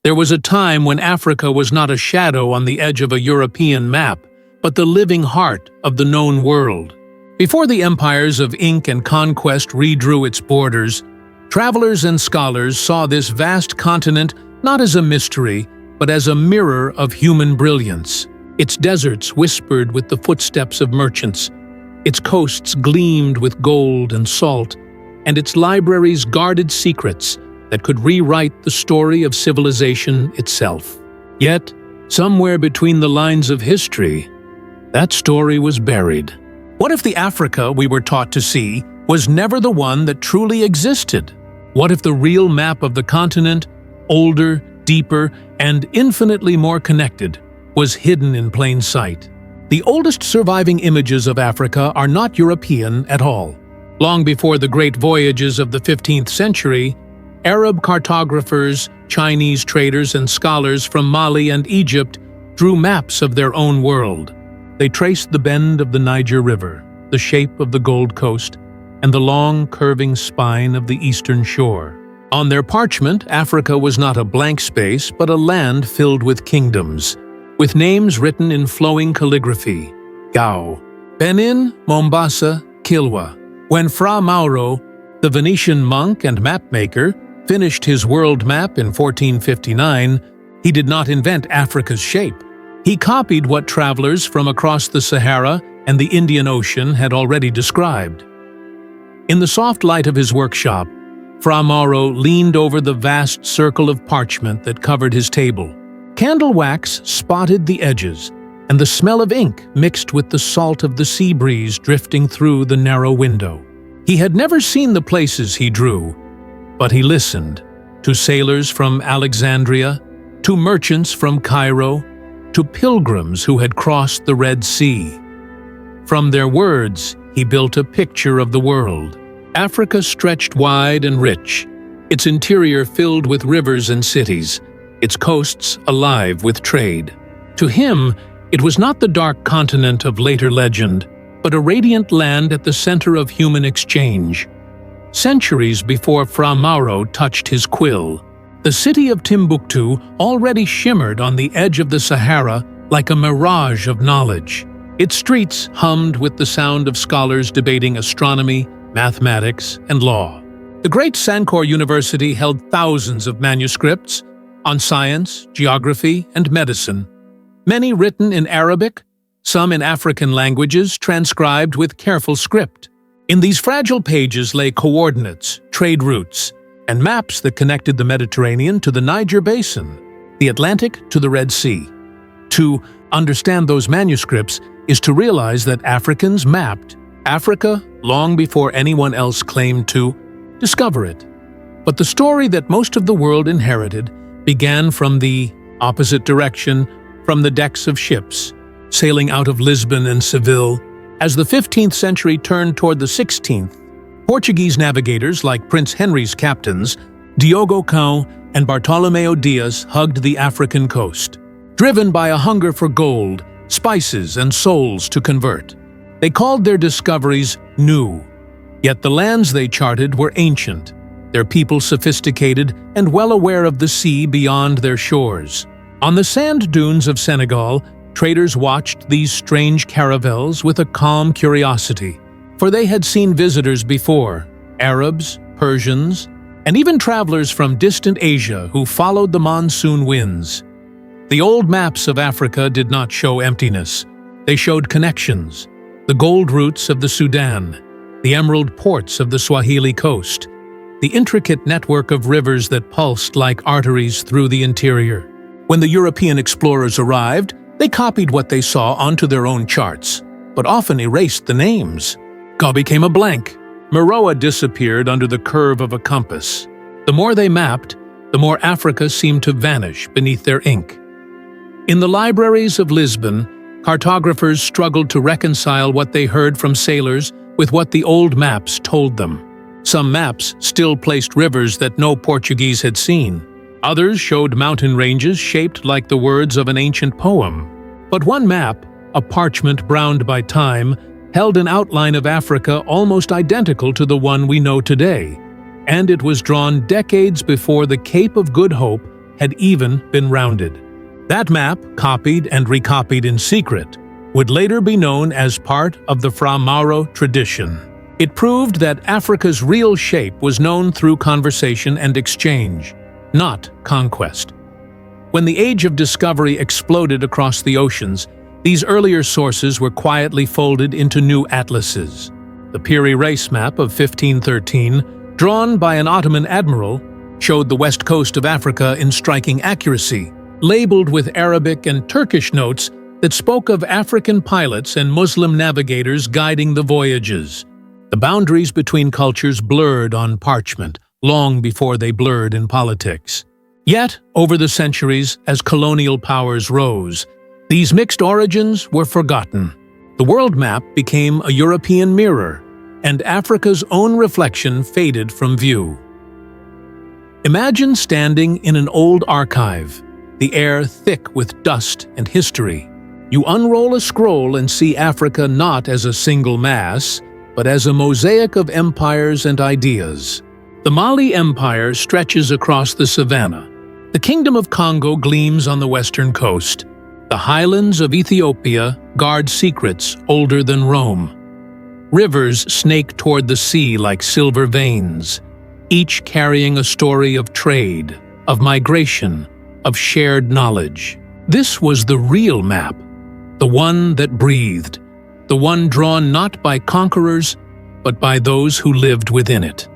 There was a time when Africa was not a shadow on the edge of a European map, but the living heart of the known world. Before the empires of ink and conquest redrew its borders, travelers and scholars saw this vast continent not as a mystery, but as a mirror of human brilliance. Its deserts whispered with the footsteps of merchants, its coasts gleamed with gold and salt, and its libraries guarded secrets that could rewrite the story of civilization itself. Yet, somewhere between the lines of history, that story was buried. What if the Africa we were taught to see was never the one that truly existed? What if the real map of the continent, older, deeper, and infinitely more connected, was hidden in plain sight? The oldest surviving images of Africa are not European at all. Long before the great voyages of the 15th century, Arab cartographers, Chinese traders, and scholars from Mali and Egypt drew maps of their own world. They traced the bend of the Niger River, the shape of the Gold Coast, and the long, curving spine of the eastern shore. On their parchment, Africa was not a blank space, but a land filled with kingdoms, with names written in flowing calligraphy: Gao, Benin, Mombasa, Kilwa. When Fra Mauro, the Venetian monk and mapmaker, finished his world map in 1459, he did not invent Africa's shape. He copied what travelers from across the Sahara and the Indian Ocean had already described. In the soft light of his workshop, Fra Mauro leaned over the vast circle of parchment that covered his table. Candle wax spotted the edges, and the smell of ink mixed with the salt of the sea breeze drifting through the narrow window. He had never seen the places he drew, but he listened to sailors from Alexandria, to merchants from Cairo, to pilgrims who had crossed the Red Sea. From their words, he built a picture of the world. Africa stretched wide and rich, its interior filled with rivers and cities, its coasts alive with trade. To him, it was not the dark continent of later legend, but a radiant land at the center of human exchange. Centuries before Fra Mauro touched his quill, the city of Timbuktu already shimmered on the edge of the Sahara like a mirage of knowledge. Its streets hummed with the sound of scholars debating astronomy, mathematics, and law. The great Sankore University held thousands of manuscripts on science, geography, and medicine, many written in Arabic, some in African languages transcribed with careful script. In these fragile pages lay coordinates, trade routes, and maps that connected the Mediterranean to the Niger Basin, the Atlantic to the Red Sea. To understand those manuscripts is to realize that Africans mapped Africa long before anyone else claimed to discover it. But the story that most of the world inherited began from the opposite direction, from the decks of ships, sailing out of Lisbon and Seville. As the 15th century turned toward the 16th, Portuguese navigators like Prince Henry's captains, Diogo Cao and Bartolomeu Dias, hugged the African coast. Driven by a hunger for gold, spices, and souls to convert, they called their discoveries new. Yet the lands they charted were ancient, their people sophisticated and well aware of the sea beyond their shores. On the sand dunes of Senegal, traders watched these strange caravels with a calm curiosity, for they had seen visitors before, Arabs, Persians, and even travelers from distant Asia who followed the monsoon winds. The old maps of Africa did not show emptiness. They showed connections, the gold routes of the Sudan, the emerald ports of the Swahili coast, the intricate network of rivers that pulsed like arteries through the interior. When the European explorers arrived, they copied what they saw onto their own charts, but often erased the names. Gao became a blank. Meroa disappeared under the curve of a compass. The more they mapped, the more Africa seemed to vanish beneath their ink. In the libraries of Lisbon, cartographers struggled to reconcile what they heard from sailors with what the old maps told them. Some maps still placed rivers that no Portuguese had seen. Others showed mountain ranges shaped like the words of an ancient poem. But one map, a parchment browned by time, held an outline of Africa almost identical to the one we know today, and it was drawn decades before the Cape of Good Hope had even been rounded. That map, copied and recopied in secret, would later be known as part of the Fra Mauro tradition. It proved that Africa's real shape was known through conversation and exchange, not conquest. When the age of discovery exploded across the oceans, these earlier sources were quietly folded into new atlases. The Piri Reis map of 1513, drawn by an Ottoman admiral, showed the west coast of Africa in striking accuracy, labeled with Arabic and Turkish notes that spoke of African pilots and Muslim navigators guiding the voyages. The boundaries between cultures blurred on parchment long before they blurred in politics. Yet, over the centuries, as colonial powers rose, these mixed origins were forgotten. The world map became a European mirror, and Africa's own reflection faded from view. Imagine standing in an old archive, the air thick with dust and history. You unroll a scroll and see Africa not as a single mass, but as a mosaic of empires and ideas. The Mali Empire stretches across the savannah. The Kingdom of Congo gleams on the western coast. The highlands of Ethiopia guard secrets older than Rome. Rivers snake toward the sea like silver veins, each carrying a story of trade, of migration, of shared knowledge. This was the real map, the one that breathed, the one drawn not by conquerors, but by those who lived within it.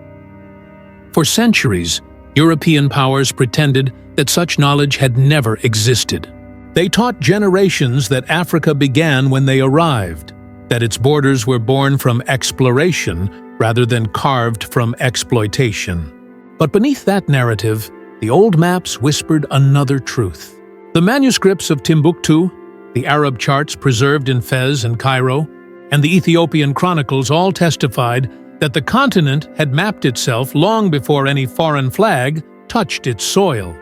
For centuries, European powers pretended that such knowledge had never existed. They taught generations that Africa began when they arrived, that its borders were born from exploration rather than carved from exploitation. But beneath that narrative, the old maps whispered another truth. The manuscripts of Timbuktu, the Arab charts preserved in Fez and Cairo, and the Ethiopian Chronicles all testified that the continent had mapped itself long before any foreign flag touched its soil.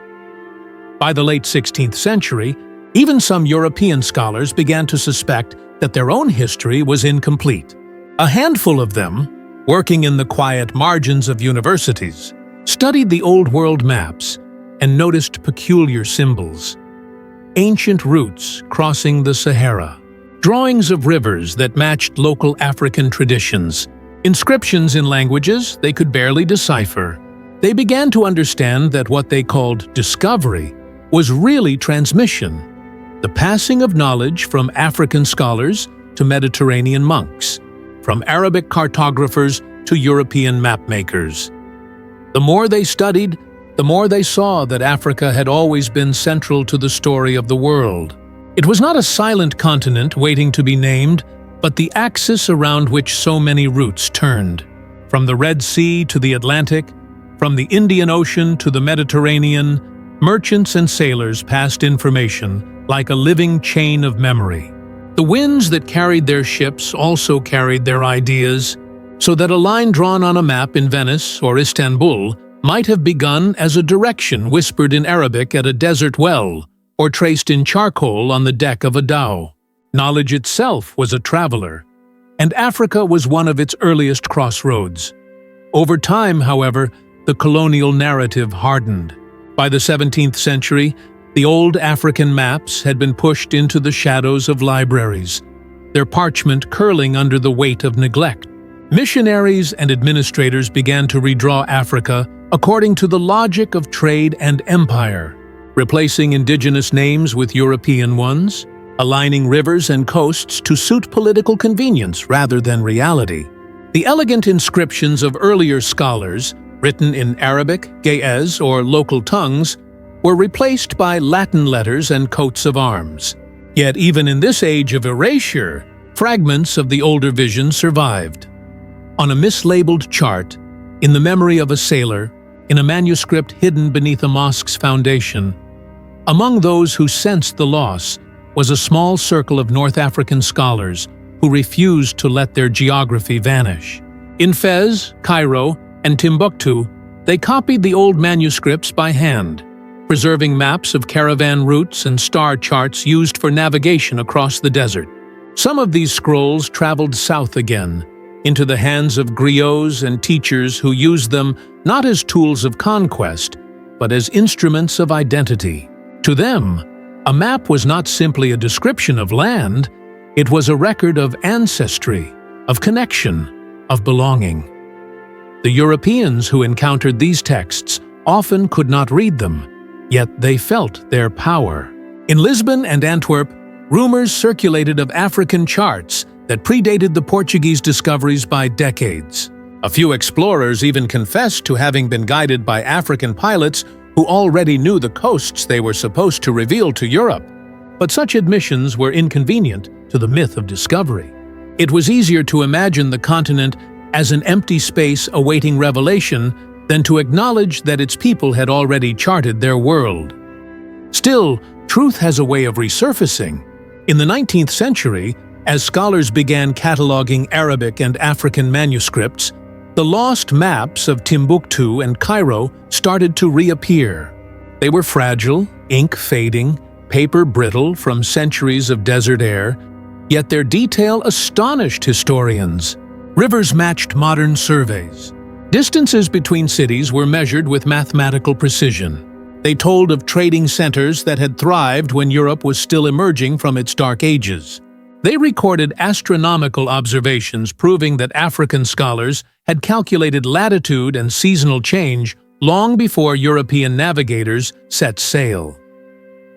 By the late 16th century, even some European scholars began to suspect that their own history was incomplete. A handful of them, working in the quiet margins of universities, studied the old world maps and noticed peculiar symbols. Ancient routes crossing the Sahara, drawings of rivers that matched local African traditions, inscriptions in languages they could barely decipher. They began to understand that what they called discovery was really transmission, the passing of knowledge from African scholars to Mediterranean monks, from Arabic cartographers to European mapmakers. The more they studied, the more they saw that Africa had always been central to the story of the world. It was not a silent continent waiting to be named, but the axis around which so many routes turned. From the Red Sea to the Atlantic, from the Indian Ocean to the Mediterranean, merchants and sailors passed information like a living chain of memory. The winds that carried their ships also carried their ideas, so that a line drawn on a map in Venice or Istanbul might have begun as a direction whispered in Arabic at a desert well, or traced in charcoal on the deck of a dhow. Knowledge itself was a traveler, and Africa was one of its earliest crossroads. Over time, however, the colonial narrative hardened. By the 17th century, the old African maps had been pushed into the shadows of libraries, their parchment curling under the weight of neglect. Missionaries and administrators began to redraw Africa according to the logic of trade and empire, replacing indigenous names with European ones, aligning rivers and coasts to suit political convenience rather than reality. The elegant inscriptions of earlier scholars, written in Arabic, Ge'ez, or local tongues, were replaced by Latin letters and coats of arms. Yet even in this age of erasure, fragments of the older vision survived. On a mislabeled chart, in the memory of a sailor, in a manuscript hidden beneath a mosque's foundation, among those who sensed the loss was a small circle of North African scholars who refused to let their geography vanish. In Fez, Cairo, and Timbuktu, they copied the old manuscripts by hand, preserving maps of caravan routes and star charts used for navigation across the desert. Some of these scrolls traveled south again, into the hands of griots and teachers who used them not as tools of conquest, but as instruments of identity. To them, a map was not simply a description of land, it was a record of ancestry, of connection, of belonging. The Europeans who encountered these texts often could not read them, yet they felt their power. In Lisbon and Antwerp, rumors circulated of African charts that predated the Portuguese discoveries by decades. A few explorers even confessed to having been guided by African pilots who already knew the coasts they were supposed to reveal to Europe. But such admissions were inconvenient to the myth of discovery. It was easier to imagine the continent as an empty space awaiting revelation than to acknowledge that its people had already charted their world. Still, truth has a way of resurfacing. In the 19th century, as scholars began cataloging Arabic and African manuscripts, the lost maps of Timbuktu and Cairo started to reappear. They were fragile, ink fading, paper brittle from centuries of desert air, yet their detail astonished historians. Rivers matched modern surveys. Distances between cities were measured with mathematical precision. They told of trading centers that had thrived when Europe was still emerging from its dark ages. They recorded astronomical observations proving that African scholars had calculated latitude and seasonal change long before European navigators set sail.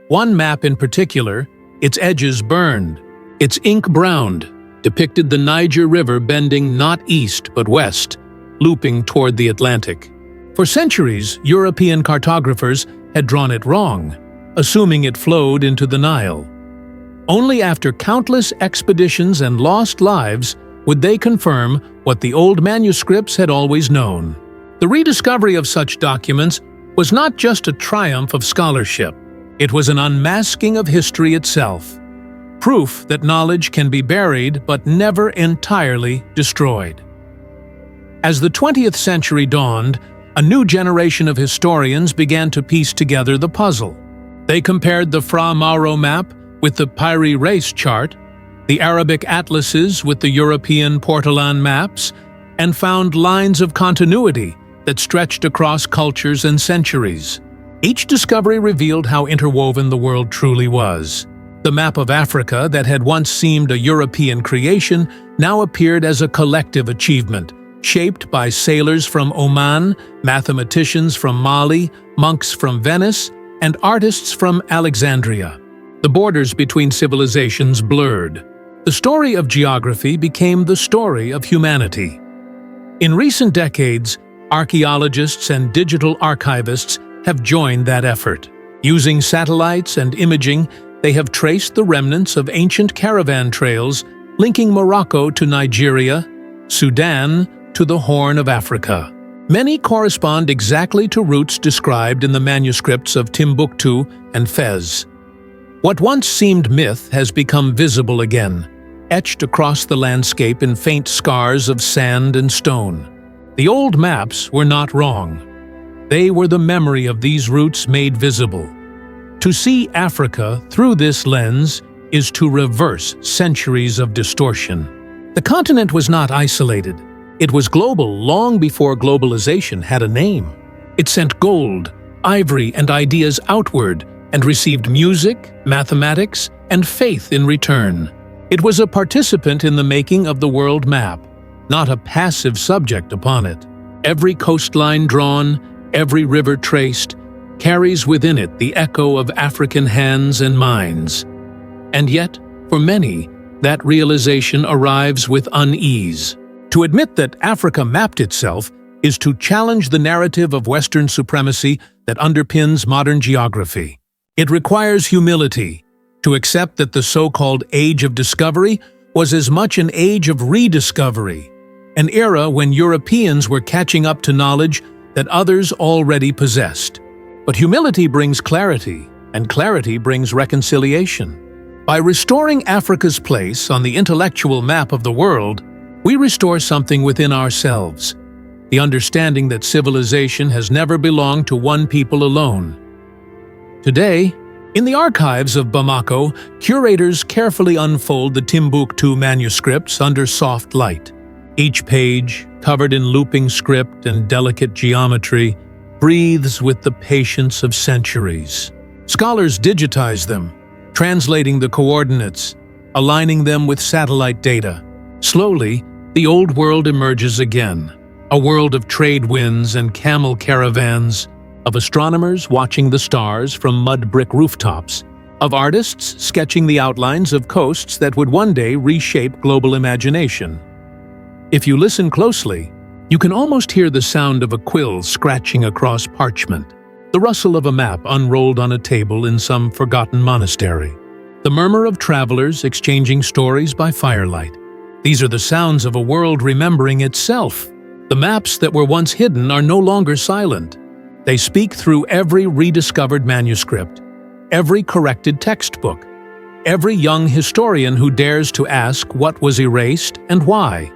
One map in particular, its edges burned, its ink browned, depicted the Niger River bending not east but west, looping toward the Atlantic. For centuries, European cartographers had drawn it wrong, assuming it flowed into the Nile. Only after countless expeditions and lost lives would they confirm what the old manuscripts had always known. The rediscovery of such documents was not just a triumph of scholarship. It was an unmasking of history itself, proof that knowledge can be buried but never entirely destroyed. As the 20th century dawned, a new generation of historians began to piece together the puzzle. They compared the Fra Mauro Map with the Piri Reis chart, the Arabic atlases with the European Portolan maps, and found lines of continuity that stretched across cultures and centuries. Each discovery revealed how interwoven the world truly was. The map of Africa that had once seemed a European creation now appeared as a collective achievement, shaped by sailors from Oman, mathematicians from Mali, monks from Venice, and artists from Alexandria. The borders between civilizations blurred. The story of geography became the story of humanity. In recent decades, archaeologists and digital archivists have joined that effort. Using satellites and imaging, they have traced the remnants of ancient caravan trails linking Morocco to Nigeria, Sudan to the Horn of Africa. Many correspond exactly to routes described in the manuscripts of Timbuktu and Fez. What once seemed myth has become visible again, etched across the landscape in faint scars of sand and stone. The old maps were not wrong. They were the memory of these routes made visible. To see Africa through this lens is to reverse centuries of distortion. The continent was not isolated. It was global long before globalization had a name. It sent gold, ivory, and ideas outward and received music, mathematics, and faith in return. It was a participant in the making of the world map, not a passive subject upon it. Every coastline drawn, every river traced, carries within it the echo of African hands and minds. And yet, for many, that realization arrives with unease. To admit that Africa mapped itself is to challenge the narrative of Western supremacy that underpins modern geography. It requires humility to accept that the so-called Age of Discovery was as much an age of rediscovery, an era when Europeans were catching up to knowledge that others already possessed. But humility brings clarity, and clarity brings reconciliation. By restoring Africa's place on the intellectual map of the world, we restore something within ourselves, the understanding that civilization has never belonged to one people alone. Today, in the archives of Bamako, curators carefully unfold the Timbuktu manuscripts under soft light. Each page, covered in looping script and delicate geometry, breathes with the patience of centuries. Scholars digitize them, translating the coordinates, aligning them with satellite data. Slowly, the old world emerges again, a world of trade winds and camel caravans, of astronomers watching the stars from mud-brick rooftops, of artists sketching the outlines of coasts that would one day reshape global imagination. If you listen closely, you can almost hear the sound of a quill scratching across parchment, the rustle of a map unrolled on a table in some forgotten monastery, the murmur of travelers exchanging stories by firelight. These are the sounds of a world remembering itself. The maps that were once hidden are no longer silent. They speak through every rediscovered manuscript, every corrected textbook, every young historian who dares to ask what was erased and why.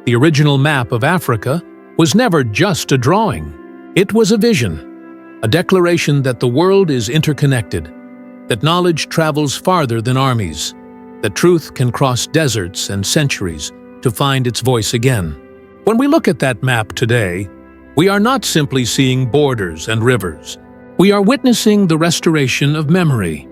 The original map of Africa was never just a drawing. It was a vision, a declaration that the world is interconnected, that knowledge travels farther than armies, that truth can cross deserts and centuries to find its voice again. When we look at that map today, we are not simply seeing borders and rivers. We are witnessing the restoration of memory.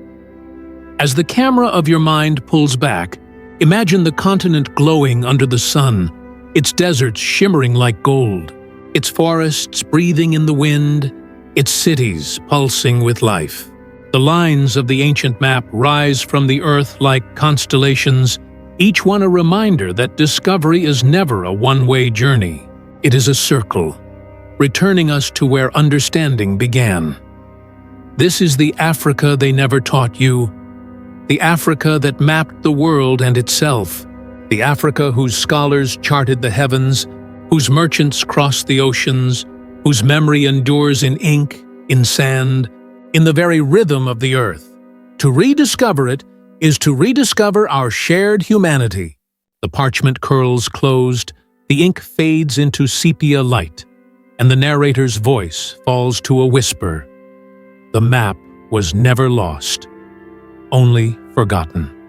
As the camera of your mind pulls back, imagine the continent glowing under the sun, its deserts shimmering like gold, its forests breathing in the wind, its cities pulsing with life. The lines of the ancient map rise from the earth like constellations, each one a reminder that discovery is never a one-way journey. It is a circle, returning us to where understanding began. This is the Africa they never taught you, the Africa that mapped the world and itself, the Africa whose scholars charted the heavens, whose merchants crossed the oceans, whose memory endures in ink, in sand, in the very rhythm of the earth. To rediscover it is to rediscover our shared humanity. The parchment curls closed, the ink fades into sepia light, and the narrator's voice falls to a whisper. The map was never lost, only forgotten.